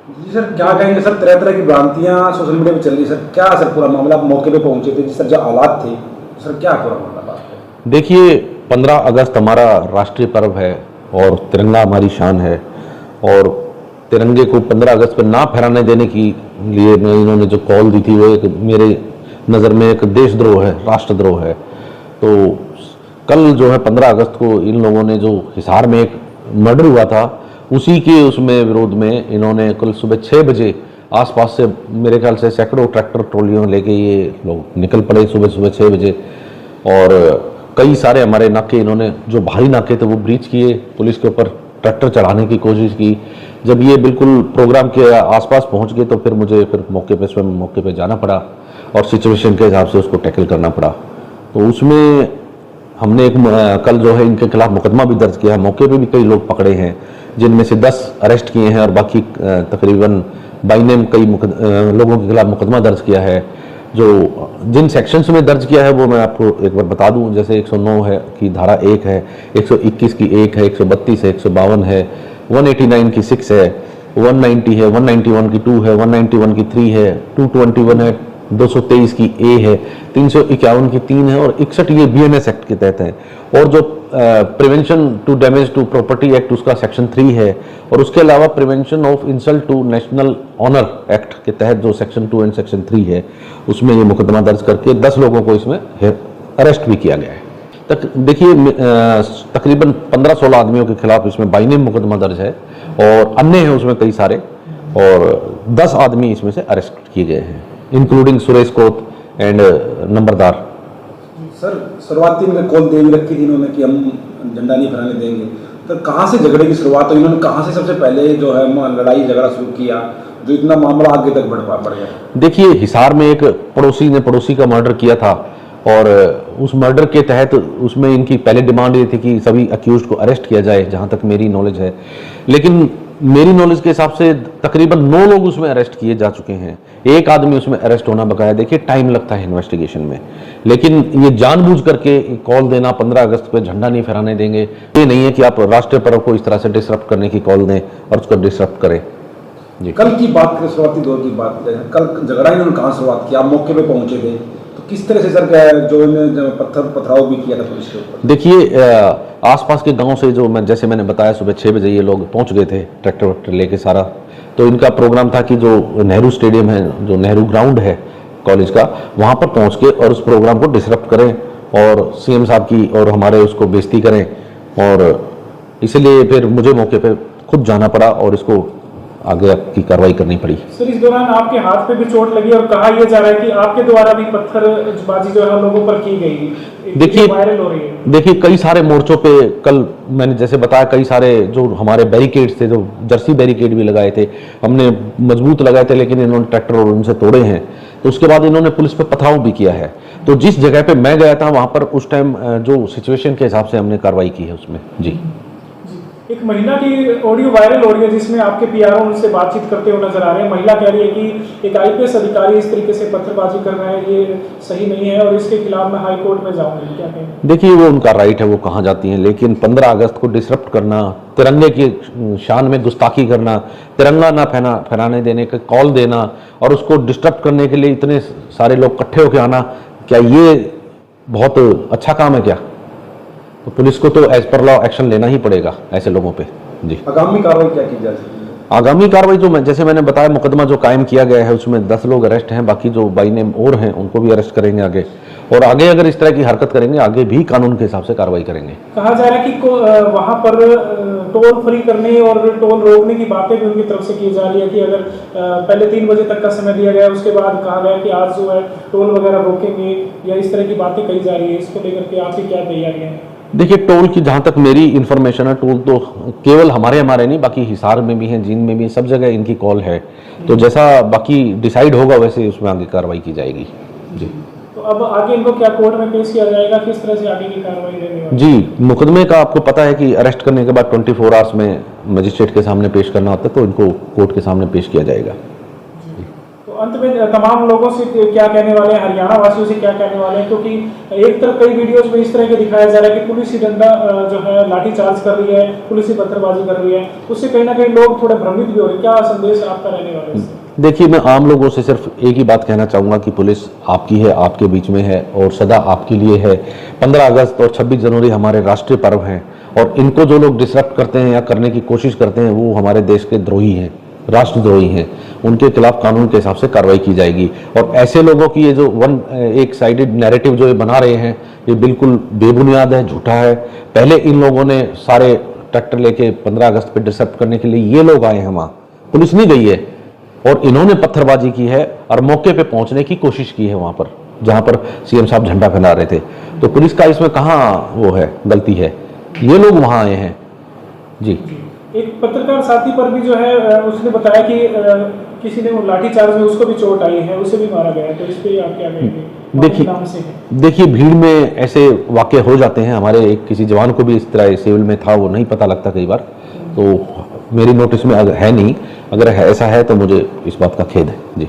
जी sir, क्या कहेंगे sir, तरह तरह की भ्रांतियां सोशल मीडिया पे चल रही है सर, क्या सर पूरा मामला, आप मौके पे पहुंचे थे जिस सर जो हालात थे, तो सर क्या पूरा मामला बात है? देखिए, 15 अगस्त हमारा राष्ट्रीय पर्व है और तिरंगा हमारी शान है। और तिरंगे को 15 अगस्त पर ना फहराने देने की लिए इन्होंने जो कॉल दी थी वो एक मेरे नज़र में एक देशद्रोह है, राष्ट्रद्रोह है। तो कल जो है 15 अगस्त को इन लोगों ने जो हिसार में एक मर्डर हुआ था उसी के उसमें विरोध में इन्होंने कल सुबह 6 बजे आसपास से मेरे ख्याल से सैकड़ों ट्रैक्टर ट्रॉलियों लेके ये लोग निकल पड़े सुबह सुबह 6 बजे। और कई सारे हमारे नाके इन्होंने जो भारी नाके थे वो ब्रीच किए, पुलिस के ऊपर ट्रैक्टर चढ़ाने की कोशिश की। जब ये बिल्कुल प्रोग्राम के आसपास पहुंच गए तो फिर मुझे मौके पे स्वयं मौके पे जाना पड़ा और सिचुएशन के हिसाब से उसको टैकल करना पड़ा। तो उसमें हमने एक कल जो है इनके खिलाफ मुकदमा भी दर्ज किया है। मौके पे भी कई लोग पकड़े हैं जिनमें से 10 अरेस्ट किए हैं और बाकी तकरीबन बाई नेम कई लोगों के खिलाफ मुकदमा दर्ज किया है। जो जिन सेक्शंस में दर्ज किया है वो मैं आपको एक बार बता दूं, जैसे 109 है की धारा 1 है, 121 की 1 है, 132 है, 152 है, 189 की 6 है, 190 है, 191 की 2 है, 191 की 3 है, 221 है, 223 की ए है, 351 की 3 है और 61 ये बीएनएस एक्ट के तहत है। और जो prevention to damage to property act उसका सेक्शन 3 है और उसके अलावा prevention of insult to national honour act के तहत जो सेक्शन 2 एंड सेक्शन 3 है उसमें ये मुकदमा दर्ज करके 10 लोगों को इसमें अरेस्ट भी किया गया है। देखिए, तकरीबन 15-16 आदमियों के खिलाफ इसमें बाई नेम मुकदमा दर्ज है और अन्य हैं उसमें कई सारे, और 10 आदमी इसमें से अरेस्ट किए गए हैं इंक्लूडिंग सुरेश कोत एंड नंबरदार। सर, शुरुआती में कॉल दे भी रखी थी इन्होंने कि हम झंडा नहीं फहराने देंगे, तो कहाँ से झगड़े की शुरुआत हुई, इन्होंने कहाँ से सबसे पहले जो है लड़ाई झगड़ा शुरू किया जो इतना मामला आगे तक बढ़ गया? देखिए, हिसार में एक पड़ोसी ने पड़ोसी का मर्डर किया था और उस मर्डर के तहत उसमें इनकी पहले डिमांड ये थी कि सभी अक्यूज्ड को अरेस्ट किया जाए, जहां तक मेरी नॉलेज है। लेकिन मेरी नॉलेज के हिसाब से तकरीबन 9 लोग उसमें अरेस्ट किए जा चुके हैं, एक आदमी उसमें अरेस्ट होना बकाया। देखिए, टाइम लगता है इन्वेस्टिगेशन में, लेकिन ये जानबूझ करके कॉल देना 15 अगस्त पे झंडा नहीं फहराने देंगे, ये नहीं है कि आप राष्ट्रीय पर्व को इस तरह से डिसरप्ट करने की कॉल दें और उसको डिसरप्ट करें। जी, कल की बात करें, शुरुआती दौर की बात करें, कल झगड़ा इन्होंने कहाँ शुरुआत किया, आप मौके पे पहुंचे थे तो किस तरह से सर जो इन्होंने पथराव भी किया था पुलिस के ऊपर? देखिए, आसपास के गांव से जो जैसे मैंने बताया सुबह 6 बजे ये लोग पहुंच गए थे ट्रैक्टर वैक्टर लेके सारा। तो इनका प्रोग्राम था कि जो नेहरू स्टेडियम है, जो नेहरू ग्राउंड है कॉलेज का, वहां पर पहुंच के और उस प्रोग्राम को डिसरप्ट करें और सीएम साहब की और हमारे उसको बेइज्जती करें। और इसलिए फिर मुझे मौके पे खुद जाना पड़ा और इसको आगे की कार्रवाई करनी पड़ी। सर, इस दौरान आपके हाथ पे भी चोट लगी और कहा यह जा रहा है कि आपके द्वारा भी पत्थरबाजी जो है लोगों पर की गई, देखिए वायरल हो रही है। देखिए, कई सारे मोर्चों पे कल मैंने जैसे बताया, कई सारे जो हमारे बैरिकेड्स थे, जो जर्सी बैरिकेड भी लगाए थे, हमने मजबूत लगाए थे, लेकिन इन्होंने ट्रैक्टर और उनसे तोड़े हैं। तो उसके बाद इन्होंने पुलिस पे पथराव भी किया है। तो जिस जगह पे मैं गया था वहां पर उस टाइम जो सिचुएशन के हिसाब से हमने कार्रवाई की है उसमें। जी, एक महिला की ऑडियो वायरल हो रही है जिसमें आपके पीआरओ उनसे बातचीत करते हुए नजर आ रहे हैं। महिला कह रही है कि एक आईपीएस अधिकारी इस तरीके से पत्थरबाजी कर रहा है, ये सही नहीं है और इसके खिलाफ मैं हाई कोर्ट में जाऊंगी। क्या कहें? देखिए, वो उनका राइट है, वो कहाँ जाती हैं, लेकिन 15 अगस्त को डिसरप्ट करना, तिरंगे की शान में गुस्ताखी करना, तिरंगा ना फहराने देने का कॉल देना और उसको डिस्टर्ब करने के लिए इतने सारे लोग इकट्ठे होकर आना, क्या ये बहुत अच्छा काम है क्या? तो पुलिस को तो एज पर लॉ एक्शन लेना ही पड़ेगा ऐसे लोगों पे। जी, आगामी कार्रवाई क्या की जा सकती है? आगामी कार्रवाई जो जैसे मैंने बताया, मुकदमा जो कायम किया गया है उसमें 10 लोग अरेस्ट हैं, बाकी जो बाई नेम और हैं उनको भी अरेस्ट करेंगे आगे, और आगे अगर इस तरह की हरकत करेंगे आगे भी कानून के हिसाब से कार्रवाई करेंगे। कहा जा रहा है कि वहां पर टोल फ्री करने और टोल रोकने की बातें भी उनकी तरफ से की जा रही है कि अगर पहले 3 बजे तक का समय दिया गया, उसके बाद कहा गया कि आज जो है टोल वगैरह रोकेंगे, या इस तरह की बातें कही जा रही है। इसको लेकर के आपकी क्या तैयारी है? देखिए, टोल की जहां तक मेरी इंफॉर्मेशन है, टोल तो केवल हमारे नहीं, बाकी हिसार में भी है, जींद में भी है, सब जगह इनकी कॉल है। तो जैसा बाकी डिसाइड होगा वैसे उसमें आगे कार्रवाई की जाएगी। जी, तो अब आगे इनको क्या कोर्ट में पेश किया जाएगा, किस तरह से आगे की कार्रवाई रहने वाली? जी, मुकदमे का आपको पता है कि अरेस्ट करने के बाद 24 आवर्स में मजिस्ट्रेट के सामने पेश करना होता है, तो इनको कोर्ट के सामने पेश किया जाएगा। तो अंत में तमाम लोगों से क्या कहने वाले हैं, हरियाणा वासियों से क्या कहने वाले हैं, क्योंकि एक तरफ कई वीडियोस में इस तरह के दिखाया जा रहा है कि पुलिस ही डंडा जो है लाठीचार्ज कर रही है, पुलिस ही पत्थरबाजी कर रही है, उससे कहीं ना कहीं लोग थोड़े भ्रमित भी हो रहे हैं। क्या संदेश आपका रहने वाला है इससे? देखिए, मैं आम लोगों से सिर्फ एक ही बात कहना चाहूँगा कि पुलिस आपकी है, आपके बीच में है और सदा आपके लिए है। 15 अगस्त और 26 जनवरी हमारे राष्ट्रीय पर्व हैं और इनको जो लोग डिसरप्ट करते हैं या करने की कोशिश करते हैं वो हमारे देश के द्रोही हैं, राष्ट्रद्रोही हैं। उनके खिलाफ कानून के हिसाब से कार्रवाई की जाएगी। और ऐसे लोगों की ये जो एक साइडेड नैरेटिव जो ये बना रहे हैं, ये बिल्कुल बेबुनियाद है, झूठा है। पहले इन लोगों ने सारे ट्रैक्टर लेके 15 अगस्त पे डिसरप्ट करने के लिए ये लोग आए हैं वहाँ, पुलिस नहीं गई है। और इन्होंने पत्थरबाजी की है और मौके पे पहुंचने की कोशिश की है वहां पर जहां पर सीएम साहब झंडा फहरा रहे थे। तो पुलिस का इसमें कहाँ वो है, गलती है, ये लोग वहां आए हैं जी। एक पत्रकार साथी पर भी जो है उसने बताया कि किसी ने लाठीचार्ज में उसको भी चोट आई है, उसे भी मारा गया है, तो इस पे आप क्या कहेंगे? देखिए भीड़ में ऐसे वाक़े हो जाते हैं। हमारे एक किसी जवान को भी इस तरह सिविल में था, वो नहीं पता लगता कई बार, तो मेरी नोटिस में है नहीं। अगर ऐसा है तो मुझे इस बात का खेद है जी।